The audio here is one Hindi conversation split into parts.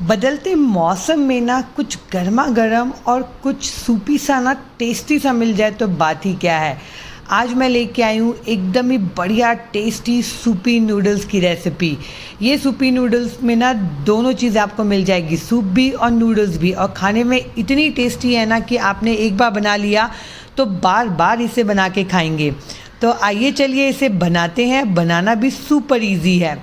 बदलते मौसम में ना कुछ गर्मा गर्म और कुछ सूपी सा ना टेस्टी सा मिल जाए तो बात ही क्या है। आज मैं लेके आई हूँ एकदम ही बढ़िया टेस्टी सूपी नूडल्स की रेसिपी। ये सूपी नूडल्स में ना दोनों चीज़ आपको मिल जाएगी, सूप भी और नूडल्स भी, और खाने में इतनी टेस्टी है ना कि आपने एक बार बना लिया तो बार बार इसे बना के खाएंगे। तो आइए चलिए इसे बनाते हैं। बनाना भी सुपर इजी है।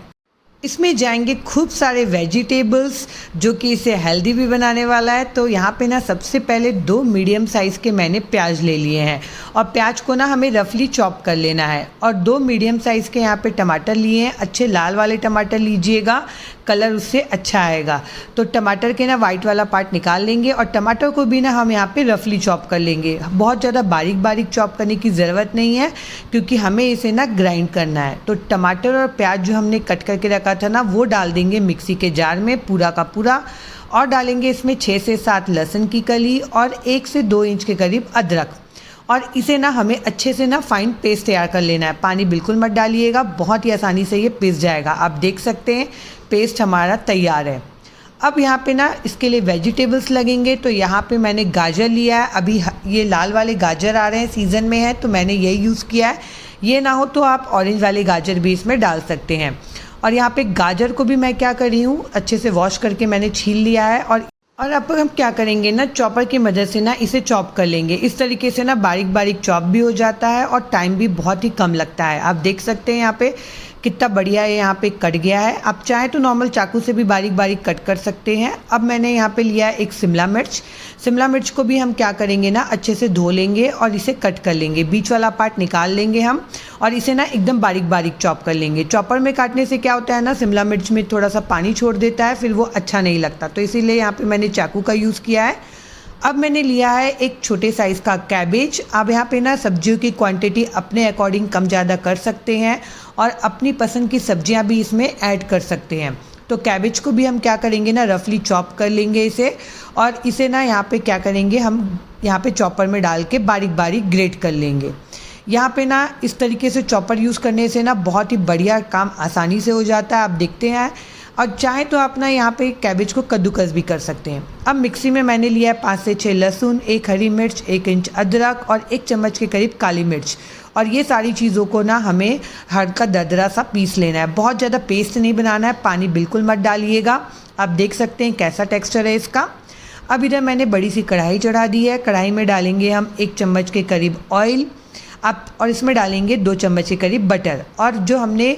इसमें जाएंगे खूब सारे वेजिटेबल्स जो कि इसे हेल्दी भी बनाने वाला है। तो यहाँ पे ना सबसे पहले 2 मीडियम साइज़ के मैंने प्याज ले लिए हैं और प्याज को ना हमें रफली चॉप कर लेना है। और 2 मीडियम साइज़ के यहाँ पे टमाटर लिए हैं। अच्छे लाल वाले टमाटर लीजिएगा, कलर उससे अच्छा आएगा। तो टमाटर के ना वाइट वाला पार्ट निकाल लेंगे और टमाटर को भी ना हम यहाँ पे रफली चॉप कर लेंगे। बहुत ज़्यादा बारीक बारीक चॉप करने की ज़रूरत नहीं है क्योंकि हमें इसे ना ग्राइंड करना है। तो टमाटर और प्याज जो हमने कट करके रखा था ना वो डाल देंगे मिक्सी के जार में पूरा का पूरा, और डालेंगे इसमें 6 से 7 लहसुन की कली और 1 से 2 इंच के करीब अदरक। और इसे ना हमें अच्छे से ना फाइन पेस्ट तैयार कर लेना है। पानी बिल्कुल मत डालिएगा, बहुत ही आसानी से ये पिस जाएगा। आप देख सकते हैं पेस्ट हमारा तैयार है। अब यहाँ पे ना इसके लिए वेजिटेबल्स लगेंगे। तो यहाँ पे मैंने गाजर लिया है। अभी ये लाल वाले गाजर आ रहे हैं, सीज़न में है तो मैंने यही यूज़ किया है। ये ना हो तो आप ऑरेंज वाले गाजर भी इसमें डाल सकते हैं। और यहाँ पे गाजर को भी मैं क्या कर रही हूँ, अच्छे से वॉश करके मैंने छील लिया है। और अब हम क्या करेंगे ना, चॉपर की मदद से ना इसे चॉप कर लेंगे। इस तरीके से ना बारीक बारीक चॉप भी हो जाता है और टाइम भी बहुत ही कम लगता है। आप देख सकते हैं यहाँ पे कितना बढ़िया है, यहाँ पे कट गया है। आप चाहें तो नॉर्मल चाकू से भी बारीक बारीक कट कर सकते हैं। अब मैंने यहाँ पे लिया है एक शिमला मिर्च। शिमला मिर्च को भी हम क्या करेंगे ना अच्छे से धो लेंगे और इसे कट कर लेंगे। बीच वाला पार्ट निकाल लेंगे हम और इसे ना एकदम बारीक बारीक चॉप कर लेंगे। चॉपर में काटने से क्या होता है ना, शिमला मिर्च में थोड़ा सा पानी छोड़ देता है, फिर वो अच्छा नहीं लगता। तो इसीलिए यहाँ पे मैंने चाकू का यूज़ किया है। अब मैंने लिया है एक छोटे साइज़ का कैबेज। आप यहाँ पे ना सब्जियों की क्वांटिटी अपने अकॉर्डिंग कम ज़्यादा कर सकते हैं और अपनी पसंद की सब्जियाँ भी इसमें ऐड कर सकते हैं। तो कैबेज को भी हम क्या करेंगे ना रफली चॉप कर लेंगे इसे, और इसे ना यहाँ पे क्या करेंगे हम यहाँ पे चॉपर में डाल के बारीक बारीक ग्रेट कर लेंगे। यहाँ पे ना इस तरीके से चॉपर यूज़ करने से ना बहुत ही बढ़िया काम आसानी से हो जाता है। आप देखते हैं। और चाहे तो आप ना यहाँ पे कैबेज को कद्दूकस भी कर सकते हैं। अब मिक्सी में मैंने लिया है 5 से 6 लहसुन, 1 हरी मिर्च, 1 इंच अदरक और 1 चम्मच के करीब काली मिर्च। और ये सारी चीज़ों को ना हमें हल्का दरदरा सा पीस लेना है। बहुत ज़्यादा पेस्ट नहीं बनाना है, पानी बिल्कुल मत डालिएगा। आप देख सकते हैं कैसा टेक्स्चर है इसका। अब इधर मैंने बड़ी सी कढ़ाई चढ़ा दी है। कढ़ाई में डालेंगे हम 1 चम्मच के करीब ऑयल और इसमें डालेंगे 2 चम्मच के करीब बटर। और जो हमने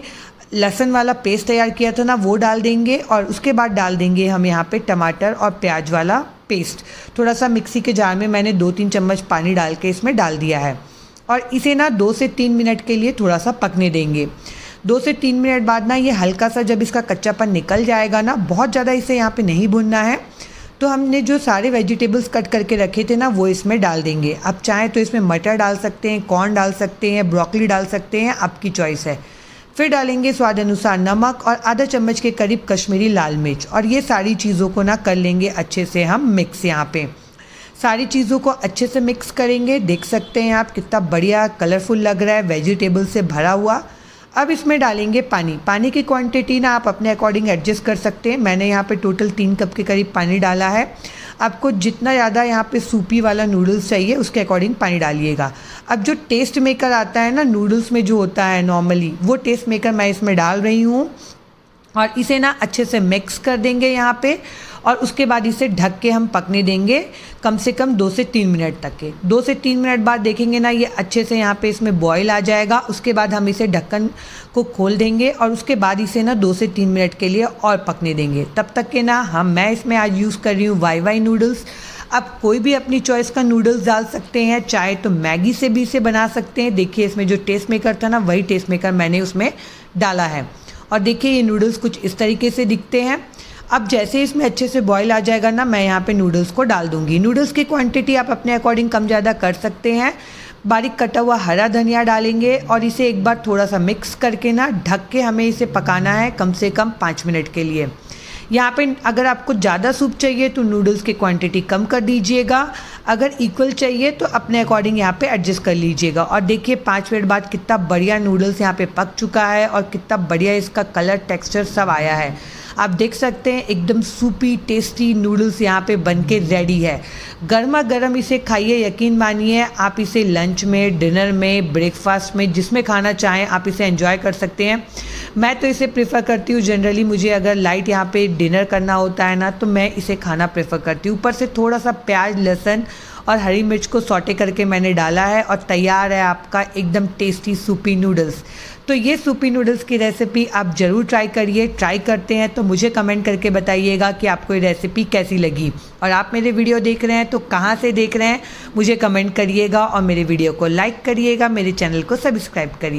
लहसुन वाला पेस्ट तैयार किया था ना वो डाल देंगे और उसके बाद डाल देंगे हम यहाँ पे टमाटर और प्याज वाला पेस्ट। थोड़ा सा मिक्सी के जार में मैंने 2-3 चम्मच पानी डाल के इसमें डाल दिया है और इसे ना 2 से 3 मिनट के लिए थोड़ा सा पकने देंगे। 2 से 3 मिनट बाद ना ये हल्का सा जब इसका कच्चापन निकल जाएगा ना, बहुत ज़्यादा इसे यहाँ पे नहीं भूनना है, तो हमने जो सारे वेजिटेबल्स कट करके रखे थे ना वो इसमें डाल देंगे। आप चाहें तो इसमें मटर डाल सकते हैं, कॉर्न डाल सकते हैं, ब्रोकली डाल सकते हैं, आपकी चॉइस है। फिर डालेंगे स्वाद अनुसार नमक और आधा चम्मच के करीब कश्मीरी लाल मिर्च। और ये सारी चीज़ों को ना कर लेंगे अच्छे से हम मिक्स। यहाँ पे सारी चीज़ों को अच्छे से मिक्स करेंगे। देख सकते हैं आप कितना बढ़िया कलरफुल लग रहा है, वेजिटेबल से भरा हुआ। अब इसमें डालेंगे पानी। पानी की क्वांटिटी ना आप अपने अकॉर्डिंग एडजस्ट कर सकते हैं। मैंने यहाँ पे टोटल 3 कप के करीब पानी डाला है। आपको जितना ज़्यादा यहाँ पे सूपी वाला नूडल्स चाहिए उसके अकॉर्डिंग पानी डालिएगा। अब जो टेस्ट मेकर आता है ना नूडल्स में जो होता है नॉर्मली, वो टेस्ट मेकर मैं इसमें डाल रही हूँ और इसे ना अच्छे से मिक्स कर देंगे यहाँ पे। और उसके बाद इसे ढक के हम पकने देंगे कम से कम 2 से 3 मिनट तक के। 2 से 3 मिनट बाद देखेंगे ना ये अच्छे से यहाँ पे इसमें बॉईल आ जाएगा। उसके बाद हम इसे ढक्कन को खोल देंगे और उसके बाद इसे ना 2 से 3 मिनट के लिए और पकने देंगे। तब तक के ना मैं इसमें आज यूज़ कर रही हूँ वाई नूडल्स। आप कोई भी अपनी चॉइस का नूडल्स डाल सकते हैं, चाहे तो मैगी से भी इसे बना सकते हैं। देखिए इसमें जो टेस्ट मेकर था ना वही टेस्ट मेकर मैंने उसमें डाला है। और देखिए ये नूडल्स कुछ इस तरीके से दिखते हैं। अब जैसे इसमें अच्छे से बॉईल आ जाएगा ना, मैं यहाँ पे नूडल्स को डाल दूँगी। नूडल्स की क्वांटिटी आप अपने अकॉर्डिंग कम ज़्यादा कर सकते हैं। बारीक कटा हुआ हरा धनिया डालेंगे और इसे एक बार थोड़ा सा मिक्स करके ना ढक के हमें इसे पकाना है कम से कम 5 मिनट के लिए। यहाँ पे अगर आपको ज़्यादा सूप चाहिए तो नूडल्स की क्वांटिटी कम कर दीजिएगा, अगर इक्वल चाहिए तो अपने अकॉर्डिंग यहाँ पे एडजस्ट कर लीजिएगा। और देखिए 5 मिनट बाद कितना बढ़िया नूडल्स यहाँ पे पक चुका है और कितना बढ़िया इसका कलर टेक्सचर सब आया है। आप देख सकते हैं एकदम सूपी टेस्टी नूडल्स यहाँ पे बन के रेडी है। गर्मा गर्म इसे खाइए, यकीन मानिए आप इसे लंच में, डिनर में, ब्रेकफास्ट में, जिसमें खाना चाहें आप इसे एंजॉय कर सकते हैं। मैं तो इसे प्रेफर करती हूँ जनरली, मुझे अगर लाइट यहाँ पे डिनर करना होता है ना तो मैं इसे खाना प्रेफर करती हूँ। ऊपर से थोड़ा सा प्याज, लहसुन और हरी मिर्च को सौटे करके मैंने डाला है और तैयार है आपका एकदम टेस्टी सूपी नूडल्स। तो ये सूपी नूडल्स की रेसिपी आप ज़रूर ट्राई करिए। ट्राई करते हैं तो मुझे कमेंट करके बताइएगा कि आपको ये रेसिपी कैसी लगी। और आप मेरे वीडियो देख रहे हैं तो कहाँ से देख रहे हैं मुझे कमेंट करिएगा और मेरे वीडियो को लाइक करिएगा, मेरे चैनल को सब्सक्राइब करिए।